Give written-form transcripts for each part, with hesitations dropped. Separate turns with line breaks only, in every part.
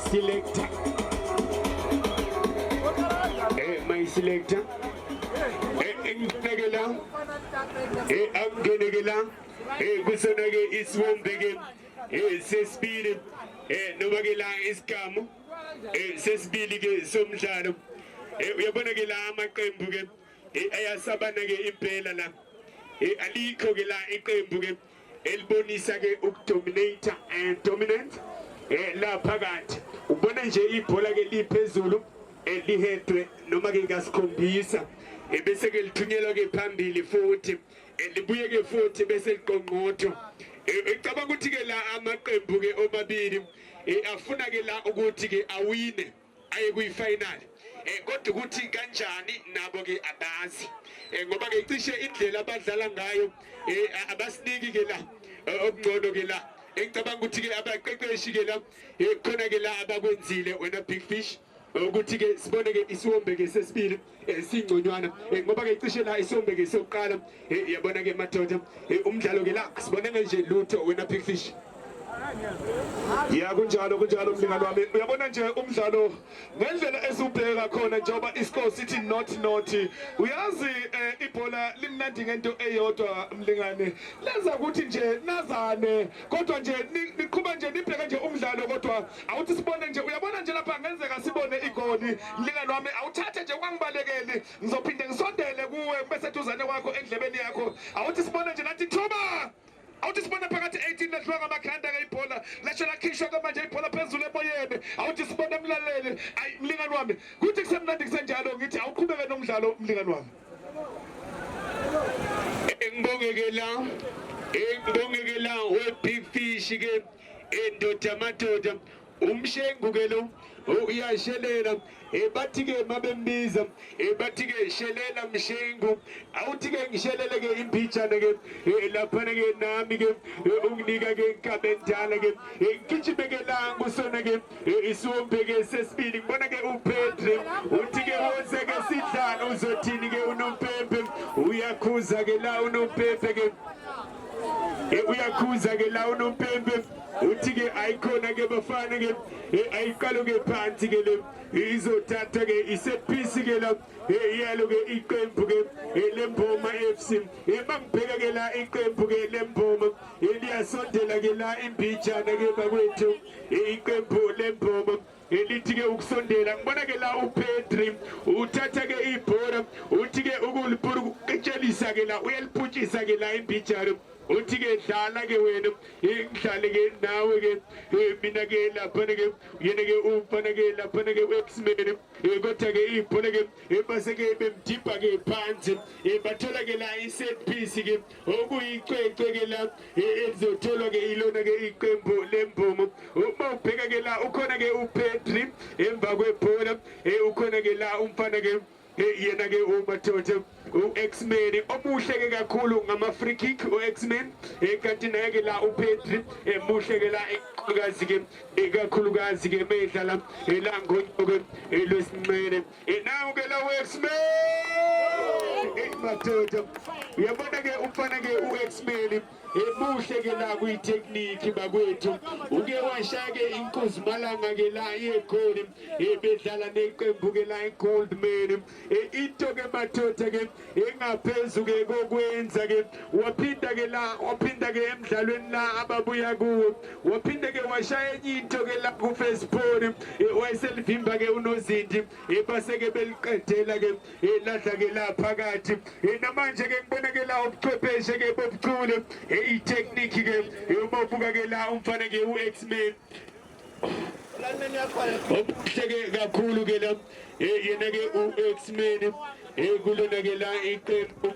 selector. My selector. Nagela. Amgenagela. Gusonage is one begin. Says speed. Novagela is come. Says Billy Sumshano. Yabonagela Makambugan. Ayasabanage impelana. Ali Kogela Ikambugan. Elbonisage dominator and dominant. La Pagat. Ubonanje Ipolage Lipezulu. Elihetre Nomagas Combisa. Ebesegel Tuneloge Pambili 40. Elibuyege 40 Besel Congoto. Ekabagutigela Amakembuge Obabidi. Afunagela Ogutige Awine. Ayegui final. Got to Guti Ganjani Naboge Abasi. Ngobage Tisha Indela Bazalangayo. Abasnigela. Ogmodogela. Ekabagutige Abakashigela. Konagela Abagwenzile when a big fish. Gutige Sponege Iswombege Speed, Singonyana, and Mobage Tishana Isombege so calm, Yabonage Matotem, Umjalogela, Sponege Luto when a big fish. Yagunjalo, Yabonanje, Umjalo, Nangela Esupera Kona Joba is called City Naughty. We are the Ipola Limnating into Ayota Mlingane. Laza Gutinje, Nazane, Kotonje, Nikubanje, Nipelanje Umjalo Gotwa, out to Sponenge, we are one Angela Panganza, Sibone Igoni, Linganome, out Tata Wangbalegeli, Zopin Sunday, Legu, Messages and Wako and Lebeniaco, out to Sponenge, Natitoba. Out to spend a packet 18 that long Makanda Pola, National Kishoga Majay Pola Penzula Boyed, out to spend them Lale, I Linganwam. Good exam Nandik Sanjalo, get out Kuba and Umjalo, Linganwam. Engongela, where big fish again, into tomato, Gugelo, oh, yeah, Shelena, a batige Mabembism, a batige Shelena Mshengu, outige Shelega in Picha again, La Panage Namigam, Uniga again, Cabental again, Kitchibega Muson again, Isum Pege speeding, Bonage Upetrim, Utige Osaga Sitan, Uzotinige Unum Pepem, we are Kuzagela Unum Pepegam, we are Kuzagela Unum Pepem. Utige icon ageba fanage aikaloge pantigele izo tatage ise pisigela yaloge ikempuge lempoma fc mampegela ikempuge lempoma elia sondela gela impicha nageba wetu ikempu lempoma elitige ukusondela ngibonakela upetri uthathake ibhora utige ukulipuru ketshelisakela uyaliphuthisakela impicharo utige dala ke wena ngihlale ke nawe ke mina ke lapha ke yena ke ufana ke lapha ke X-Men kodwa ke ibhola ke ebase ke bemdipha ke phansi bathola ke la i-set piece ke okuyicwecwe ke la ezotholwa ke ilona ke iqembu lembomo uma ubheka ke la ukhona ke uPetri emva kwebhola ukhona ke la umfana ke yena ke uMathote X-Men omuhle ke kakhulu ngama free kick X-Men kanti naye ke la uPetri emuhle ke la ekakhulukazi ke medlala elangonyoke lwesimene nawo ke la X-Men Mathote uyabona ke umfana ke uX-Men emuhle ke la kuyitechnique bakwethu uke washake inkosi malanga ke la yekhona bedlala neqembu ke la iGoldman into ke Mathote ke engaphezulu ke kokwenza ke waphinda ke emidlalweni la ababuya kuwo waphinda ke washaya enye into ke la ku Facebook wayeselivimba ke uNozindi base ke beliqedela ke ladla ke la phakathi namanje ke ngibona ke la ubuchwepheshe ke bobuchule i-technique ke ububuka ke la umfana ke uX-Men obuhle kakhulu ke la yena ke uX-Men kulona ke la iqembu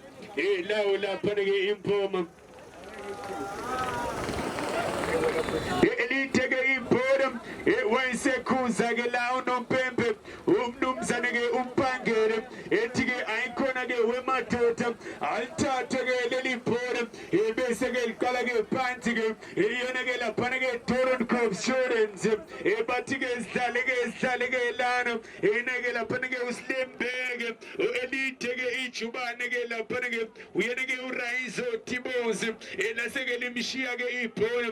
lawo lapha ke impoma elitheke ibhola wayesekhuza ke la uNompempe umnumzane ke umpangele ethi ke ayikhona ke weMathote alithathe ke leli bhola bese ke liqala ke phansi ke yena ke lapha ke Toron Insurance bathi ke sidlale ke lana yena ke lapha ke uSlembeke elithe ke ijubane ke lapha ke uyena ke uRaizo Tibozi lase ke limshiya ke ibhola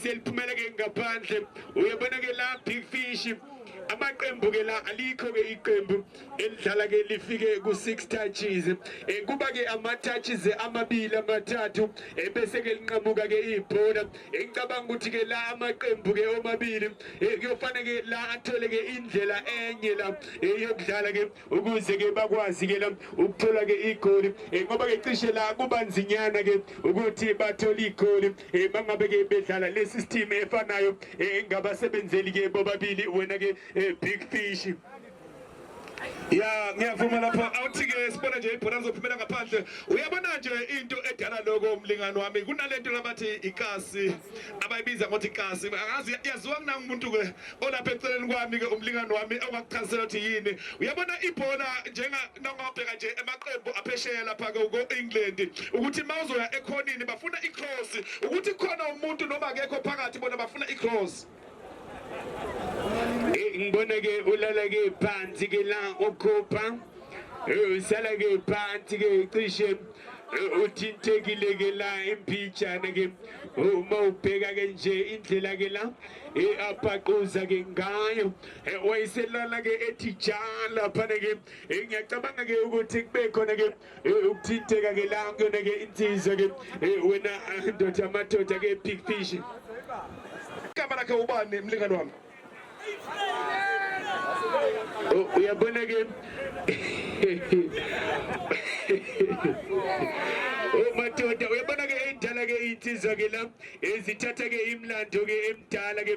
seliphumela ke ngaphandle uyabona ke la big fish Fish amaqembu ke la alikho ke iqembu elidlala ke lifike ku6 touches kuba ke ama touches amabili amathathu bese ke linqamuka ke ibhola engicabanga ukuthi ke la amaqembu ke omabili kuyofanele ke la athole ke indlela enye la yokudlala ke ukuze ke bakwazi ke la ukuthola ke igoli ngoba ke cishe la kubanzinyana ke ukuthi bathole igoli bangabe ke bedlala le system efanayo engabasebenzeli ke bobabili wena ke Big Fish.
Ya ngiyavuma lapha awuthi ke sibona nje ibhola lizophumela ngaphandle uyabona nje into edala lokho umlingano wami kunalento labathi ikasi abayibiza ngokuthi ikasi angazi yaziwa kunamuntu ke olapha eceleni kwami ke umlingano wami okwakuchazela ukuthi yini uyabona ibhola njenga nangabheka nje emaqembu aphesheya lapha ke ko-England ukuthi mawuzoya ekhonini bafuna i-cross ukuthi khona umuntu noma akekho phakathi bona bafuna i-cross
ngibona ke ulala ke phansi ke la ukhupha usala ke phansi ke cishe uthintekile ke la impijana ke uma ubheka ke nje indlela ke la abhaquza ke ngayo wayiselala ke ethi jala phana ke ngiyacabanga ke ukuthi kube khona ke ukuthinteka ke la kuyona ke insizwa ke wena ndoda amadoda ke Big Fish
igama lakhe ubani mlingani wami
uyabona ke madoda uyabona ke endala ke insizwa ke la ezithatha ke imlando ke emdala ke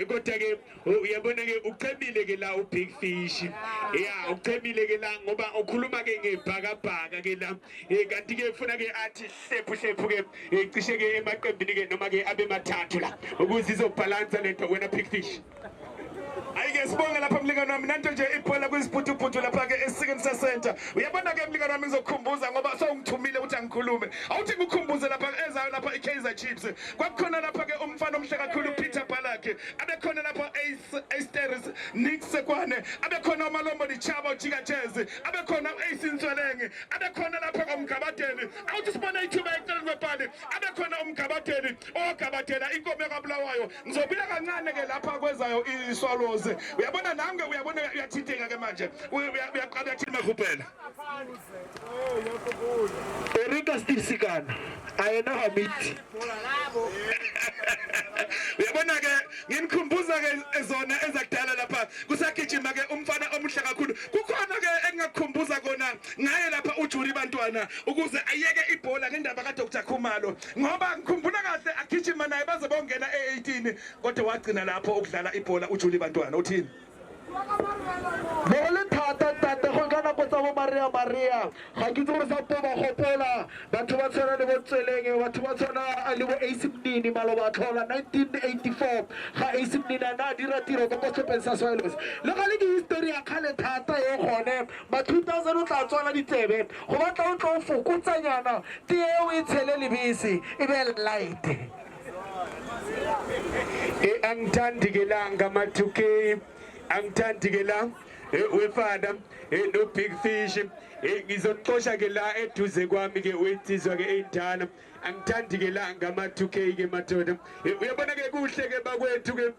kodwa ke uyabona ke uchemile ke la uBig Fish ya uchemile ke la ngoba ukhuluma ke ngebhakabhaka ke la kanti ke ufuna ke athi hlephu ke cishe ke emaqembini ke noma ke abe mathathu la ukuze izobhalansa lento wena Big Fish.
Ayike sibonge lapha mlingani wami nanto nje ibhola kwiziphuthuphuthu lapha ke eSikensa Center uyabona ke mlingani wami ngizokukhumbuza ngoba sowungithumile ukuthi angikhulume awuthi ngikukhumbuze lapha ezayo lapha iKaizer Chiefs kwakukhona lapha ke umfana omhle kakhulu Peter Balake abekhona lapha Asteris Nick Sekwane abekhona uMalombo Dichaba uJika Jazz abekhona uAsinsolenge abekhona lapha komgabadeni awuthi sibona ithuba eceleni kwebhali abekhona umgabadeni ogabatela inkomo kaBulawayo ngizobila kancane ke lapha kwezayo iSwallows uyabona nange uyabona uyathinteka ke manje uyaqala thina kuphela
Erika Stisikana ayena Hamid
uyabona ke nginikhumbuza ke zona ezakudala lapha kusagijima ke umfana omuhle kakhulu kukhona ke engakukhumbuza kona ngaye lapha uJuli Bantwana ukuze ayeke ibhola ngendaba kaDr Khumalo ngoba ngikhumbula kahle agijima naye baze bongena e18 kodwa wagcina lapho ukudlala ibhola uJuli Bantwana uthini
Bole thata go kana go tsa bo Maria ga ke tsore sa ba gopola batho ba tsena le botseleng batho ba tsena le bo AC Mnini maloba tlhola 1984 ga AC Mnini na dira tiro go Gospel Swallows le ga le di history ya khale thata e gone ba 2000 o tla tswala ditsebe go batla o tlo fokotsanyana te eo e tshele lebisi e be light
angithandi ke la ngama2K angithandi ke la wefada no Big Fish ngizoxosha ke la eduze kwami ke wensizwa ke endala angithandi ke la ngama2K ke madoda uyabona ke kuhle ke bakwethu ke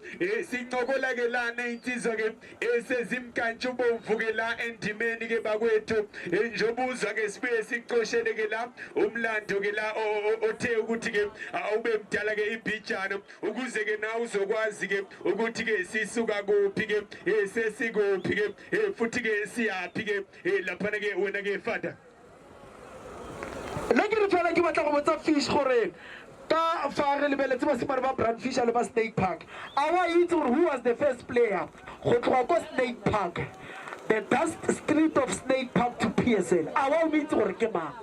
sincokola ke la neinsizwa ke esezimkantsha ubomvu ke la endimeni ke bakwethu njobuzwa ke sibuye siqoshele ke la umlando ke la othe ukuthi ke awube mdala ke ibhijana ukuze ke nawe uzokwazi ke ukuthi ke sisuka kuphi ke sesikuphi ke futhi ke siyapi ke lapha ke wena ke fada
le ke re fela ke batla go botsa Fish gore ka fa re lebeletse ba simane ba Brand Fish le ba Snake Park awa itse gore who was the first player go tloga ko Snake Park the dust street of Snake Park to PSL awa o itse gore ke mang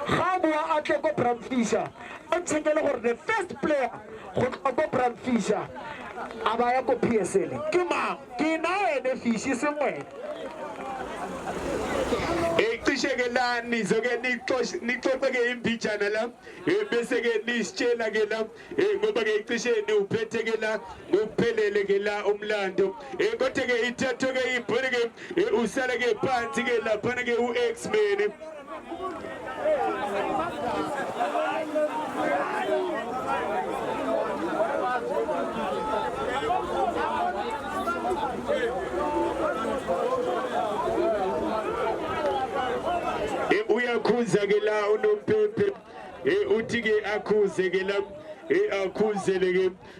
ga boa a tle ko Brand Fish o tshekele gore the first player go tloga ko Brand Fish a ba ya ko PSL ke mang ke na ene Fish se ngwena
cishe ke la nizoke nixoxe ke imbijana la bese ke nisitshela ke la ngoba ke cishe niuphethe ke la ngokuphelele ke la umlando kodwa ke ithatho ke ibhole ke usala ke phansi ke lapha ke uX-Men akhuza ke la unompempe uthi ke akhuze ke la akhuzele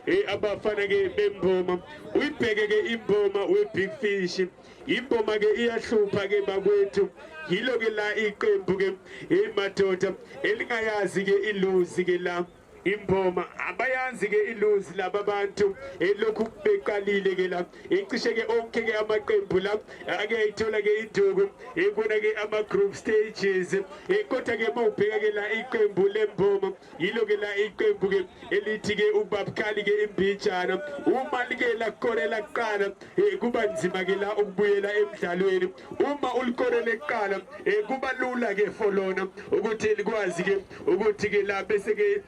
ke abafana ke bemboma uyibheke ke imboma we Big Fish imboma ke iyahlupha ke bakwethu yilo ke la iqembu ke madoda elingayazi ke iluzi ke la imboma abayanzi ke iluzi laba bantu lokhu beqalile ke la icishe ke onke ke amaqembu la ake ayithola ke induku ekona ke ama group stages kodwa ke mawubheka ke la iqembu lemboma yilo ke la iqembu ke elithi ke ubabkhali ke imbijana uma like la korela kuqala kuba nzima ke la ukubuyela emidlalweni uma ulikorele kuqala kuba lula ke folona ukuthi likwazi ke ukuthi ke la bese ke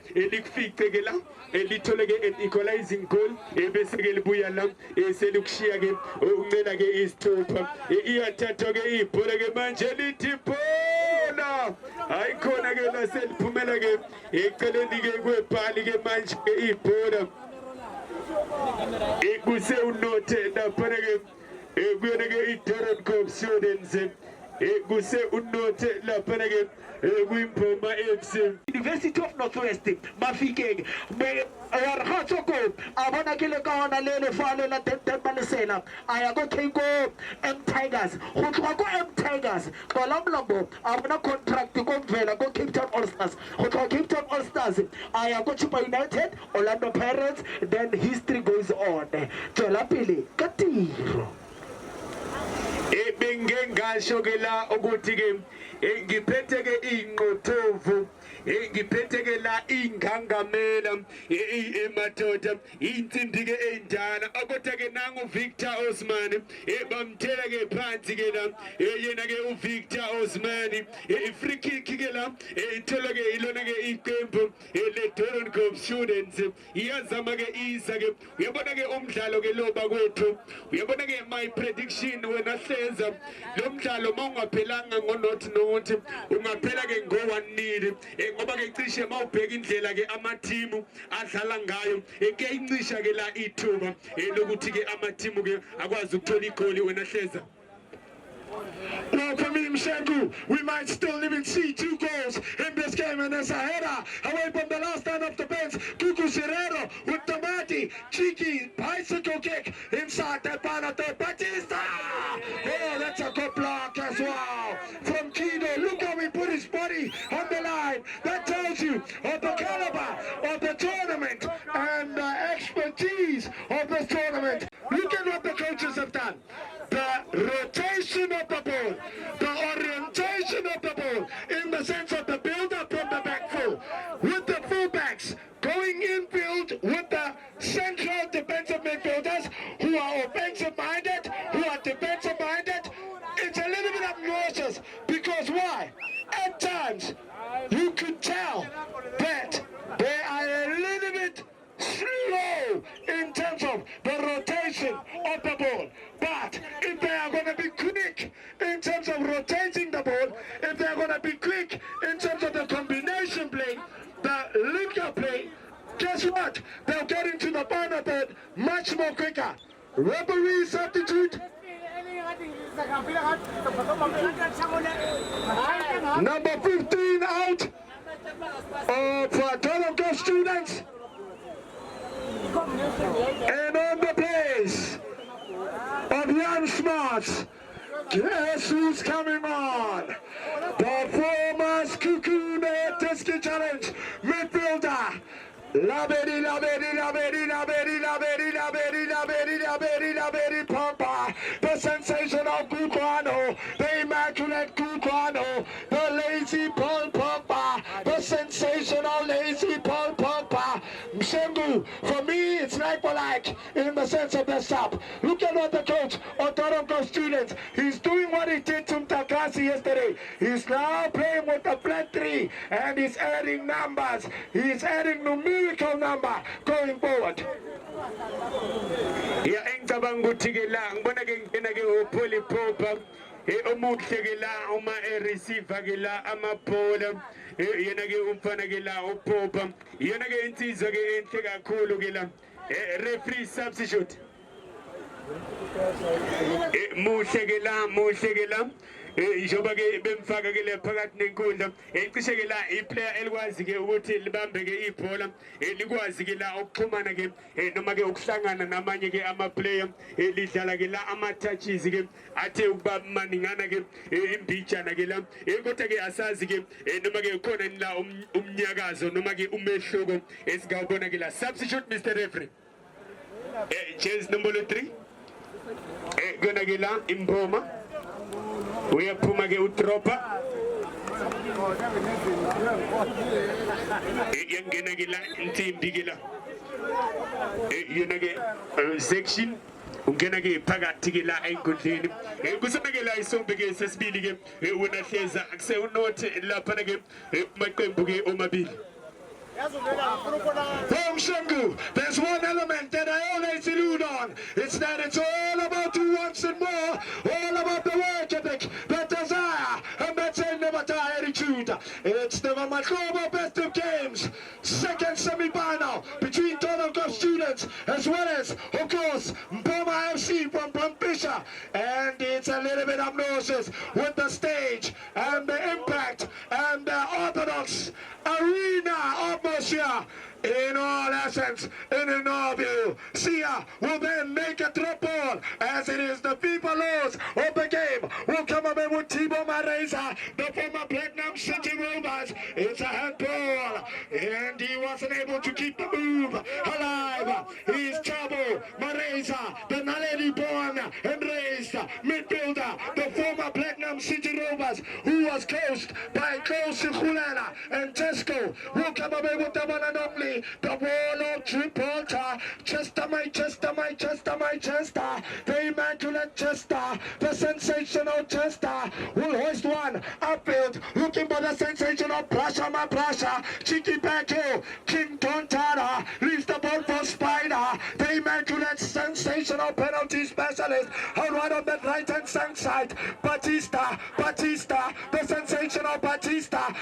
fice ke la elithole ke equalizing goal bese ke libuya la selikushiya ke uncela ke isithupha iyathathwa ke ibhola ke manje lithi bona ayikhona ke la seliphumela ke eceleni ke kwebhali ke manje ke ibhola kuse unothe lapha ke kuyona ke iDurban Cop Students kuse unothe lapha ke kuyimboma FC
University of Northwest bafike yarhatsoko abona ke le kaona le le fale la Malesela aya go Keko M Tigers go tloga go M Tigers bola mlombo abona contract go mvela go Cape Town All Stars go tloga Cape Town All Stars aya go Chipa United Orlando Pirates then history goes on tswela pele ka tiro
bengengasho ke la ukuthi ke ngiphethe ke ingqothovu ngiphethe ke la ingangamela emadoda insindi ke endala kodwa ke nangu Victor Osman bamthela ke phansi ke la yena ke uVictor Osman free kick ke la ithola ke ilona ke iqembu le Durban Cop Students iyazama ke isa ke uyabona ke umdlalo ke lo bakwethu uyabona ke my prediction wena hlenza lo mdlalo mawungaphelanga ngo-not ungaphela ke ngo-1-0 ngoba ke cishe mawubheka indlela ke amathimu adlala ngayo kuyayincisha ke la ithuba lokuthi ke amathimu ke akwazi ukuthola igoli wena hleza.
Well, for me, Mshengu, we might still even see 2 goals in this game. And there's a header away from the last stand of the bench. Cucu Serrero with Tomati. Cheeky bicycle kick inside that Banato Batista. Oh, that's a good block as well from Kido. Look how he put his body on the line. That tells you of the caliber of the tournament and the expertise of this tournament. Look at what the coaches have done. The rotation of the ball, the orientation of the ball, in the sense of the build-up from the back four, with the fullbacks going infield with the central defensive midfielders who are offensive-minded, who are defensive-minded. It's a little bit obnoxious because why? At times, you could tell that they are a little bit slow in terms of the rotation of the ball. But if they are going to be quick in terms of rotating the ball, if they are going to be quick in terms of the combination play, the link-up play, guess what? They'll get into the final third much more quicker. Referee substitute. Number 15 out for Durban Cop Students. And on the place of Jan Smarts, guess who's coming on? The former Cuckoo Tiski Challenge midfielder. Laberi, laberi, laberi, laberi, laberi, laberi, laberi, laberi, laberi, Pampa, the sensational Kukwano, the immaculate Kukwano, the lazy Paul Pampa, the sensational lazy Paul Pampa. Mshengu, for me it's like for like in the sense of the sub. Look at what the coach of Durban Cop Students, he's doing what he did to Mtakasi yesterday. He's now playing with the flat 3 and he's adding numbers. He's adding numerical number going forward.
Ya engicabanga ukuthi ke la ngibona ke ngena ke uPaul Pogba omuhle ke la uma receiver ke la amabhola yena ke umfana ke la uPogba yena ke insizwa ke enhle kakhulu ke la referee substitute muhle ke la njengoba ke bemfaka ke le phakathi nenkundla cishe ke la iplayer elikwazi ke ukuthi libambe ke ibhola likwazi ke la ukuxhumana ke noma ke ukuhlangana namanye ke ama player lidlala ke la ama touches ke athe ukuba maningana ke imbijana ke la kodwa ke asazi ke noma ke khona la umnyakazo noma ke umehluko esingawubona ke la substitute Mr Referee change number 3 gonna ke la Impoma uyaphuma ke udropa yangena ke la Ntimbi ke la yena ke section ungena ke phakathi ke la enkundleni kusona ke la isombe ke sesibili ke wena hleza akuse unothi lapha ke maqembu ke omabili.
From Shengu, there's one element that I always allude on. It's that it's all about who wants it more, all about the work ethic, the desire, and that's a never die attitude. It's the Mamakova Best of Games, second semi-final between Donald Cup students as well as, of course, Mpoma FC from Pampisha. And it's a little bit obnoxious with the stage and the impact and the orthodox arena atmosphere. In all essence, and in all view, Sia will then make a drop ball as it is the FIFA laws of the game. Will come up with Thibaut Mareza, the former Platinum City Rovers. It's a handball, and he wasn't able to keep the move alive. He's Thabo Mareza, the Naledi born and raised midfielder, the former Platinum City Rovers, who was coached by Klaus Hulana and Tesco. Will come up with the one and only the wall of Gibraltar, Chester, my Chester, my Chester, my Chester, the immaculate Chester, the sensational Chester, will hoist one upfield, looking for the sensational Prasha, my Prasha, Chiki Bako, King Tontara, leaves the ball for Spider, the immaculate sensational penalty specialist, out right on that right hand side, Batista, the sensational Batista,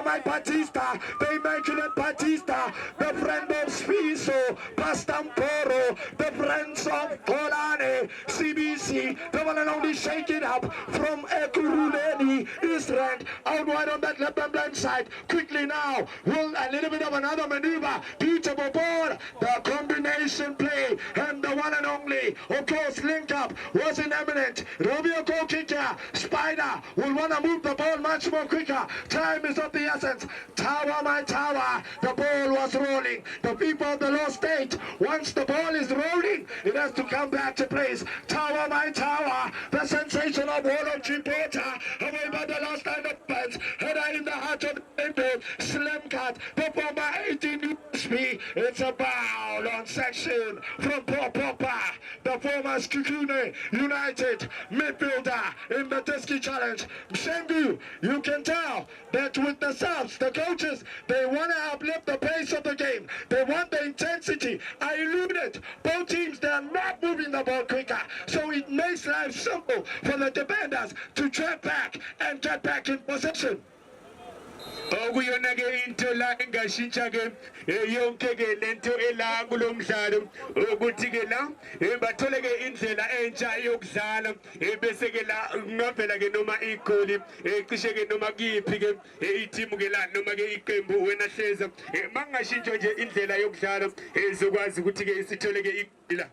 my Batista, the immaculate Batista, the friend of Spiso, Pastamporo, the friends of Polane, CBC, the one and only shake it up from Ekuruleni, Israel, out wide on that left and blind side. Quickly now, will a little bit of another maneuver, beautiful ball, the combination play, and the one and only, of course, link up was in eminent. Romeo goal kicker, Spider will want to move the ball much more quicker. Time is of the essence. Tower, my tower, the ball was rolling. The people of the lost state, once the ball is rolling, it has to come back to place. Tower, my tower, the sensational ball of Gibraltar, away by the last line of fans, header in the heart of the window, slam cut, the former 18 USP, it's a foul on section from Popa, the former Skukune United midfielder in the Diski Challenge. Mshengu, you can tell that with the subs, the coaches, they want to uplift the pace of the game. They want the intensity. I alluded, both teams, they are not moving the ball quicker. So it makes life simple for the defenders to track back and get back in possession.
okuyona ke into la engashintsha ke yonke ke lento ela kulomdlalo ukuthi ke la bathole ke indlela entsha yokudlala bese ke la ngavela ke noma igoli cishe ke noma kuyiphi ke iteam ke la noma ke iqembu wena hleza mangashintsha nje indlela yokudlala ezokwazi ukuthi ke isithole ke igila.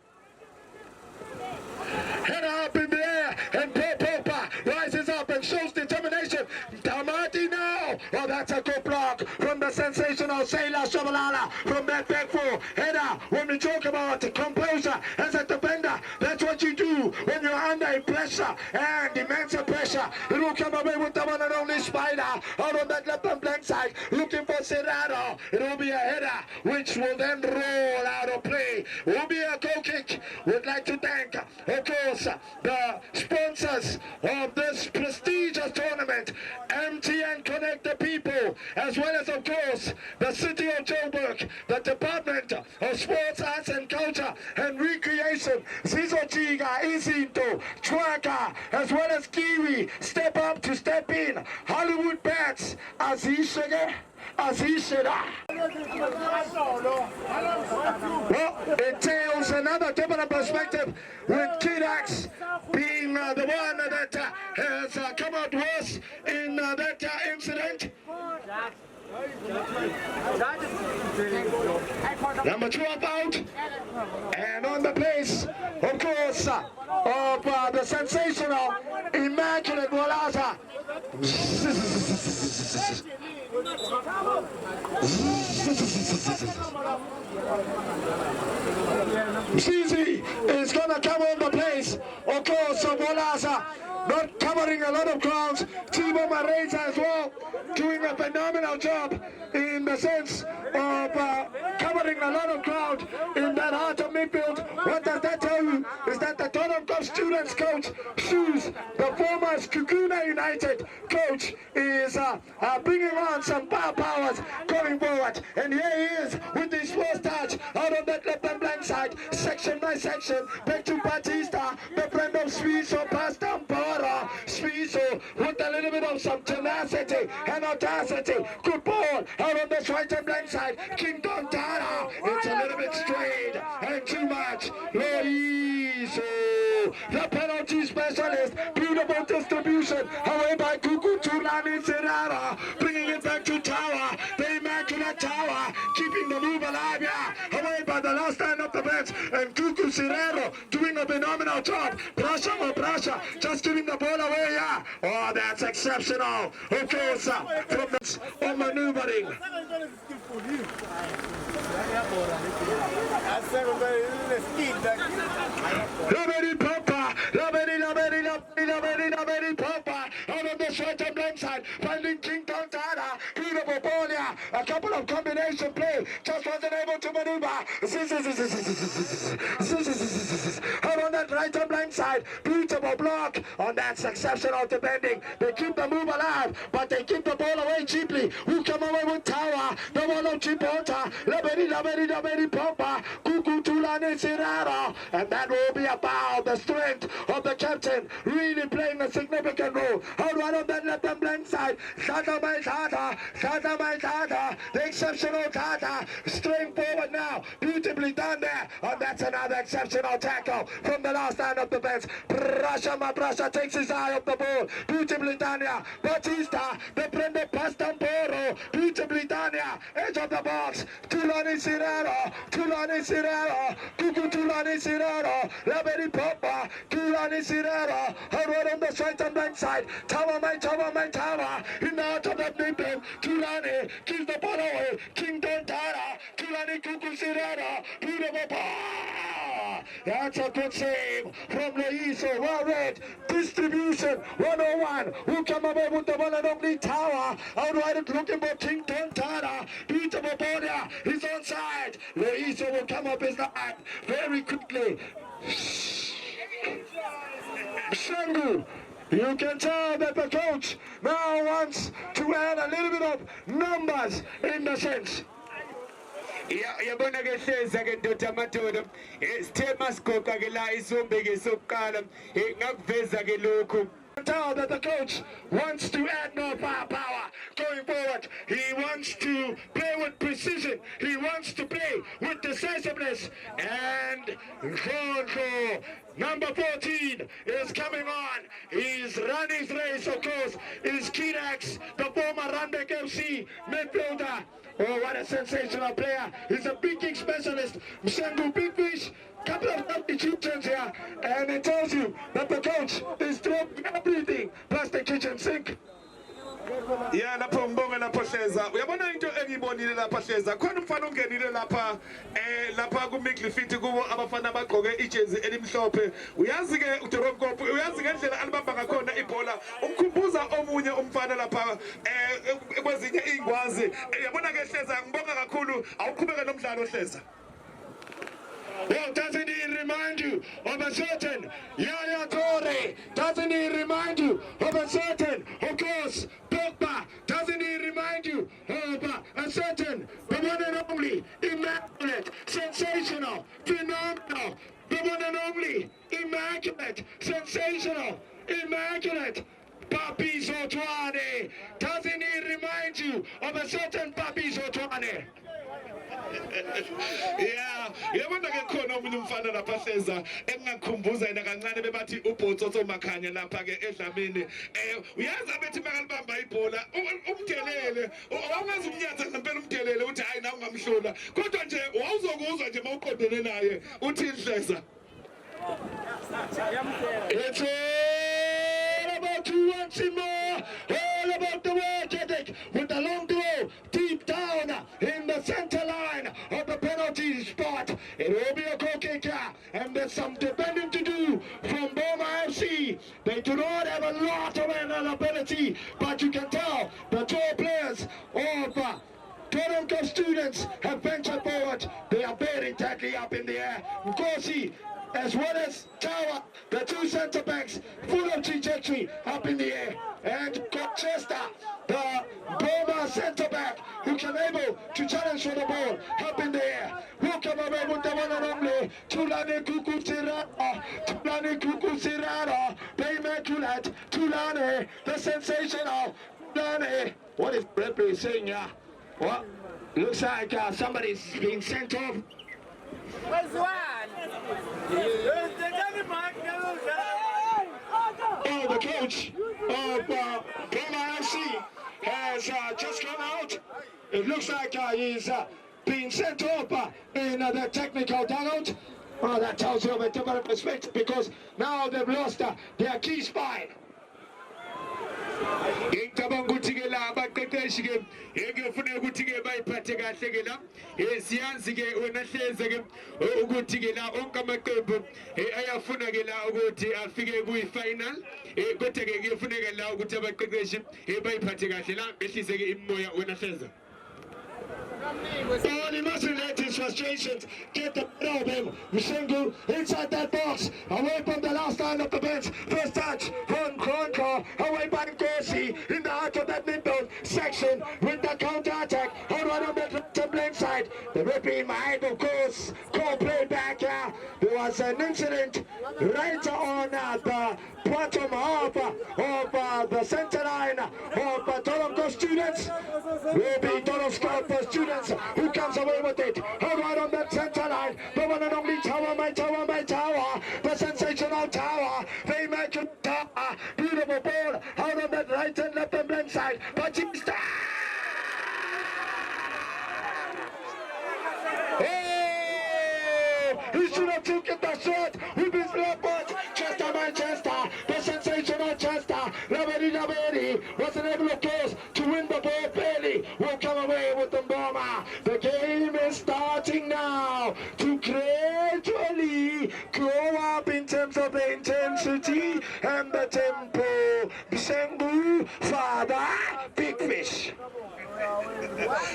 Head up in the air, and Popa rises up and shows determination. Damati now. Oh, that's a good block from the sensational Sailor Shabalala from that back four. Header, when we talk about composure as a defender, that's what you do when you're under pressure and immense pressure. It will come away with the one and only Spider out on that left and blank side, looking for Serrano. It will be a header, which will then roll out of play. It will be a goal kick. We'd like to thank, of course, the sponsors of this prestigious tournament, MTN Connect the People, as well as, of course, the City of Joburg, the Department of Sports, Arts and Culture and Recreation, Zizochiga, Izinto, Chwaka, as well as Kiwi, Step Up to Step In, Hollywood Bats, Azishege, Azishira. Well, it tells another different perspective with Kidax being the one that has come out worse in that incident. Number 12 out, and on the place, of course, of the sensational Immaculate Walaza. Mzizi is going to come on the place, of course, of Walaza. Not covering a lot of grounds. Tibo Mareza as well, doing a phenomenal job in the sense of covering a lot of ground in that heart of midfield. What does that tell you? Is that the Tottenham Club students coach, Shoes, the former Kukuna United coach, is bringing on some powers going forward. And here he is with his first touch out of that left and blank side, section by section, back to Batista, the friend of Suizo, past Ampara, Suizo with a little bit of some tenacity and audacity. Good ball out on the right and blank side, Kingdom Tara, it's a little bit straight and too much. Loiso, the penalty specialist, beautiful distribution, away by Kuku Tulani Serrara, bringing it back to Tower, the Immaculate Tower, keeping the move alive, yeah, away by the last stand of the bench, and Kuku Serrero doing a phenomenal job. Pressure, just giving the ball away, yeah. Oh, that's exceptional. Of course, from the maneuvering. Laberi Papa, out of the short and blank side, finding King Tontana, beautiful ball, yeah. A couple of combination play, just wasn't able to maneuver. Out on that right and blank side, beautiful block on that exceptional defending. They keep the move alive, but they keep the ball away cheaply. Who come away with Tower? The one of Chipota, Laberi Papa, Kuku Tulane Sirara, and that will be about the strength of the captain, really playing a significant role. Out right on that left and blank side, Shata by Tata, the exceptional Tata, straying forward now, beautifully done there, and that's another exceptional tackle from the last stand of the bench. Brasha takes his eye off the ball, beautifully done here. Batista, the Prende Pastamporo, beautifully done here, edge of the box, Tulani Siraro, Kuku Tulani Siraro, Laberi Papa, Tulani Siraro, right on the right and blank side, Tower, in the heart of that midfield, Tulani, kills the ball away, King Dontara, Tulani Kuku Siraro, beautiful ball! That's a good save from Loiso, well read, distribution, 101, who come away with the one and only Tower, outright looking for King Dontara, beautiful ball there, he's onside, Loiso will come up his line very quickly. Shangu, you can tell that the coach now wants to add a little bit of numbers in the sense.
Yabona ke hleza ke ndoda amadoda sithema sigoqa ke la isumbi ke sokuqala ngakuveza ke lokho.
Tell that the coach wants to add more firepower going forward. He wants to play with precision. He wants to play with decisiveness. And Khonko, number 14, is coming on. He's running his race, of course, is Kidax, the former Randbeck FC midfielder. Oh, what a sensational player. He's a big kick specialist. Mshangu Big Fish. Couple of substitutions here, and it tells you that the coach is dropping everything plus the kitchen sink.
Yeah, lapho ngibonga lapho hleza. Uyabona into engiyibonile lapha hleza. Khona umfana ongenile lapha lapha ku Midfield kubo abafana abagqoke ijezi elimhlophe. Uyazi ke uDorokop, uyazi ngendlela alibamba ngakhona ibhola. Umkhumbuza omunye umfana lapha kwezinye ingwazi. Uyabona ke hleza ngibonga kakhulu awuqhubeke nomdlalo hleza.
Well, doesn't he remind you of a certain Yaya Toure? Doesn't he remind you of a certain, of course, Pogba? Doesn't he remind you of a certain, the one and only, immaculate, sensational, phenomenal, the one and only, immaculate, sensational, immaculate, Papi Sotwane? Doesn't he remind you statue of a certain Papi Zotwane.
Yeah, yabona ke khona omunye umfana lapha hleza engakhumbuza yena kancane bebathi uBhotsoso Makhanya lapha ke eDlamini. Uyazi abethi makalibamba ibhola umdelele awungazi umnyaza ngempela umdelele uthi hayi na ungamhlula kodwa nje wawuzokuzwa nje mawuqondene naye uthi hleza.
It's all about you once more, all about the work ethic with the long throw deep down in the center line of the penalty spot. It will be a goal kicker, and there's some defending to do from Boma FC. They do not have a lot of ability, but you can tell the 12 players of Toronto students have ventured forward. They are very tightly up in the air. Nkosi, as well as Tower, the two centre backs, full of trajectory up in the air. And Colchester, the Boma centre back, who can able to challenge for the ball up in the air. Will come away with the one and only Tulane Kukusirana, Baymakulat, Tulane, the sensational Tulane. What is Bradley saying here? What? Looks like somebody's being sent off.
Where's one?
Oh, the coach of Boma FC has just come out. It looks like he's being sent off in the technical dugout. Oh, that tells you of a different perspective because now they've lost their key spy.
Ngicabanga ukuthi ke la abaqeqeshi ke ngefuna ukuthi ke bayiphathe kahle ke la siyazi ke wena hleze ke ukuthi ke la onke amaqembu ayafuna ke la ukuthi afike kuyi final kodwa ke kufuneka la ukuthi abaqeqeshi bayiphathe kahle la behlise ke imoya wena hleze.
Oh, he mustn't let his frustrations get the better of him. Mshengu inside that box, away from the last line of the bench. First touch from Kronko, away by Nkosi in the heart of that midfield section with the counter-attack. All right on the blame side. The referee mind, of course, call play back here. There was an incident right on the bottom half of the center line of Toronto students. Will be Donald Scott for students who comes away with it. All right on that center line, the one and only Tower, my Tower, the sensational Tower. They make it Tower. Beautiful ball out on that right and left and blend side. Batista! Oh! He should have taken the shot with his left foot. Chester, Manchester, the sensational Chester. Laveri wasn't able, of course, to win the ball barely. Will come away with the Boma. The game is starting now to gradually grow up in terms of the intensity and the tempo. Bisengu, Father, Big Fish.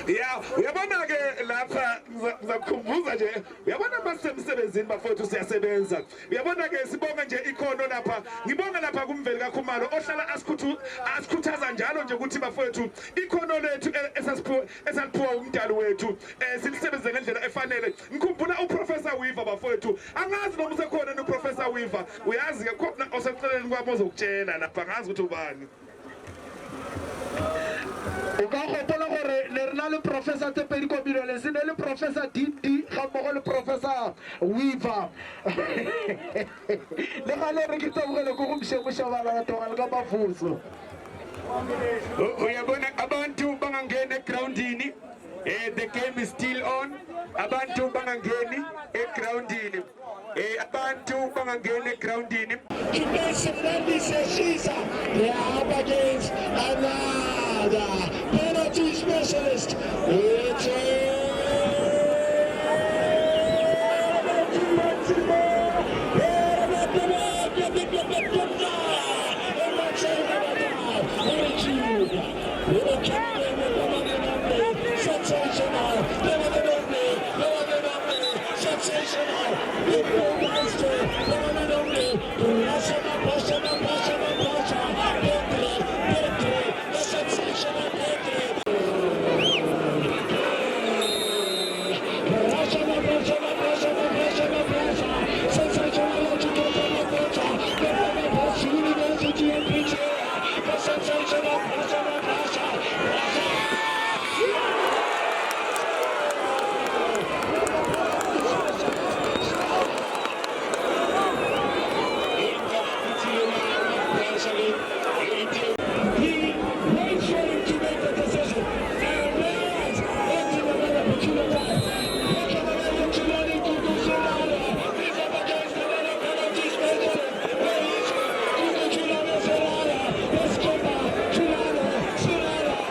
Yeah, uyabona ke lapha ngizakukhumbuza nje uyabona basemsebenzini bafowethu siyasebenza uyabona ke sibonga nje ikhono lapha ngibonga lapha kumveli kaKhumalo ohlala asikhuthaza njalo nje ukuthi bafowethu ikhono lethu esasiphiwa umdali wethu silisebenze ngendlela efanele ngikhumbula uProfessor Weaver bafowethu angazi noma usekhona uProfessor Weaver uyazi ke khona oseceleni kwami ozokutshela lapha ngazi ukuthi ubani
le professeur Tepedi Kobilo le sene le professeur Didi ga mmogo le professor Weaver le gale re ke tsogele go mshe go shabala batho ga le ka mafuso
uyabona abantu bangangena egroundini the game is still on abantu bangangeni egroundini abantu bangangena egroundini
They are up against another penalty specialist. It's especially. He waits for him to make the decision. And there's ultimately a peculiar time. Look at the way that you want him to do so now. He's up against another penalty specialist. Where is he? Hugo Chulano Serrano. Let's go back. Chulano Serrano.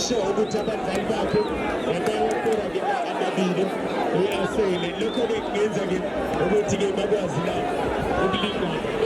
show ukuthi abadlali bakhe nabawakora-ke amabili asele lokho-ke kungenza-ke ukuthi-ke bakwazi la ukulingana.